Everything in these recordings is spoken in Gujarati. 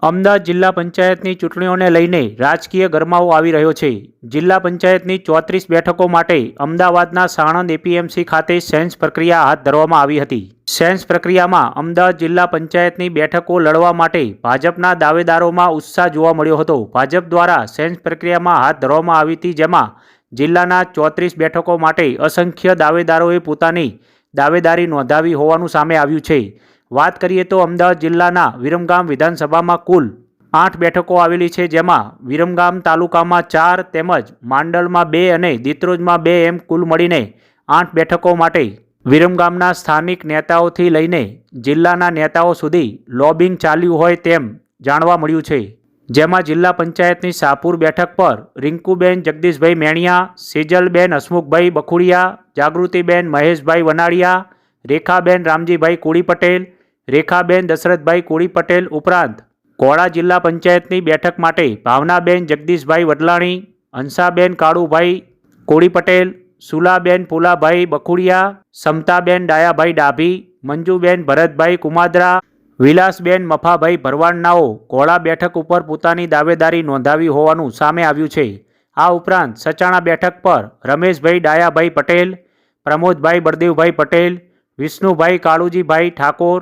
અમદાવાદ જિલ્લા પંચાયતની ચૂંટણીઓને લઈને રાજકીય ગરમાવો આવી રહ્યો છે। જિલ્લા પંચાયતની 34 બેઠકો માટે અમદાવાદના સાણંદ એપીએમસી ખાતે સેન્સ પ્રક્રિયા હાથ ધરવામાં આવી હતી। સેન્સ પ્રક્રિયામાં અમદાવાદ જિલ્લા પંચાયતની બેઠકો લડવા માટે ભાજપના દાવેદારોમાં ઉત્સાહ જોવા મળ્યો હતો। ભાજપ દ્વારા સેન્સ પ્રક્રિયામાં હાથ ધરવામાં આવી હતી, જેમાં જિલ્લાના 34 બેઠકો માટે અસંખ્ય દાવેદારોએ પોતાની દાવેદારી નોંધાવી હોવાનું સામે આવ્યું છે। વાત કરીએ તો અમદાવાદ જિલ્લાના વિરમગામ વિધાનસભામાં કુલ 8 બેઠકો આવેલી છે, જેમાં વિરમગામ તાલુકામાં 4 તેમજ માંડલમાં 2 અને દિત્રોજમાં 2 એમ કુલ મળીને 8 બેઠકો માટે વિરમગામના સ્થાનિક નેતાઓથી લઈને જિલ્લાના નેતાઓ સુધી લોબિંગ ચાલ્યું હોય તેમ જાણવા મળ્યું છે। જેમાં જિલ્લા પંચાયતની શાહપુર બેઠક પર રિંકુબેન જગદીશભાઈ મેણિયા, સેજલબેન હસમુખભાઈ બખુડિયા, જાગૃતિબેન મહેશભાઈ વનાડિયા, રેખાબેન રામજીભાઈ કોળી પટેલ, રેખાબેન દશરથભાઈ કોળી પટેલ ઉપરાંત કોળા જિલ્લા પંચાયતની બેઠક માટે ભાવનાબેન જગદીશભાઈ વડલાણી, હંસાબેન કાળુભાઈ કોળી પટેલ, સુલાબેન પુલાભાઈ બખુડિયા, સમતાબેન ડાયાભાઈ ડાભી, મંજુબેન ભરતભાઈ કુમાદરા, વિલાસબેન મફાભાઈ ભરવાડનાઓ કોળા બેઠક ઉપર પોતાની દાવેદારી નોંધાવી હોવાનું સામે આવ્યું છે। આ ઉપરાંત સચાણા બેઠક પર રમેશભાઈ ડાયાભાઈ પટેલ, પ્રમોદભાઈ બળદેવભાઈ પટેલ, વિષ્ણુભાઈ કાળુજીભાઈ ઠાકોર,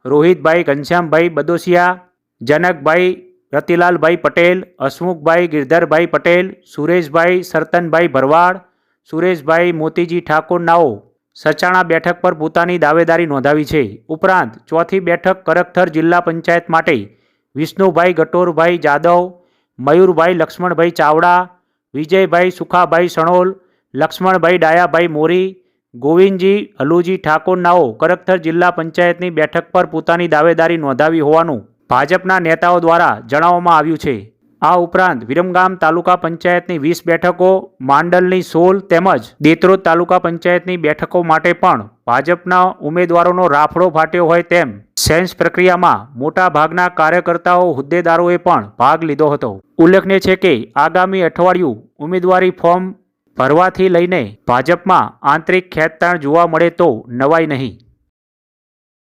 રોહિતભાઈ ઘનશ્યામભાઈ બદોસિયા, જનકભાઈ રતિલાલભાઈ પટેલ, હસમુખભાઈ ગિરધરભાઈ પટેલ, સુરેશભાઈ સરતનભાઈ ભરવાડ, સુરેશભાઈ મોતીજી ઠાકોરનાઓ સચાણા બેઠક પર પોતાની દાવેદારી નોંધાવી છે। ઉપરાંત ચોથી બેઠક કરકથર જિલ્લા પંચાયત માટે વિષ્ણુભાઈ ગટોરભાઈ જાદવ, મયુરભાઈ લક્ષ્મણભાઈ ચાવડા, વિજયભાઈ સુખાભાઈ સણોલ, લક્ષ્મણભાઈ ડાયાભાઈ મોરી, ગોવિંદજી હલુજી ઠાકોરનાઓ કરકથર જિલ્લા પંચાયતની બેઠક પર પોતાની દાવેદારી નોંધાવી હોવાનું ભાજપના નેતાઓ દ્વારા જણાવવામાં આવ્યું છે। આ ઉપરાંત વિરમગામ તાલુકા પંચાયતની 20 બેઠકો, માંડલની 16 તેમજ દેત્રોજ તાલુકા પંચાયતની બેઠકો માટે પણ ભાજપના ઉમેદવારોનો રાફડો ફાટ્યો હોય તેમ સેન્સ પ્રક્રિયામાં મોટા ભાગના કાર્યકર્તાઓ હોદ્દેદારોએ પણ ભાગ લીધો હતો। ઉલ્લેખનીય છે કે આગામી અઠવાડિયું ઉમેદવારી ફોર્મ ભરવાથી લઈને ભાજપમાં આંતરિક ખેંચતાણ જોવા મળે તો નવાઈ નહીં।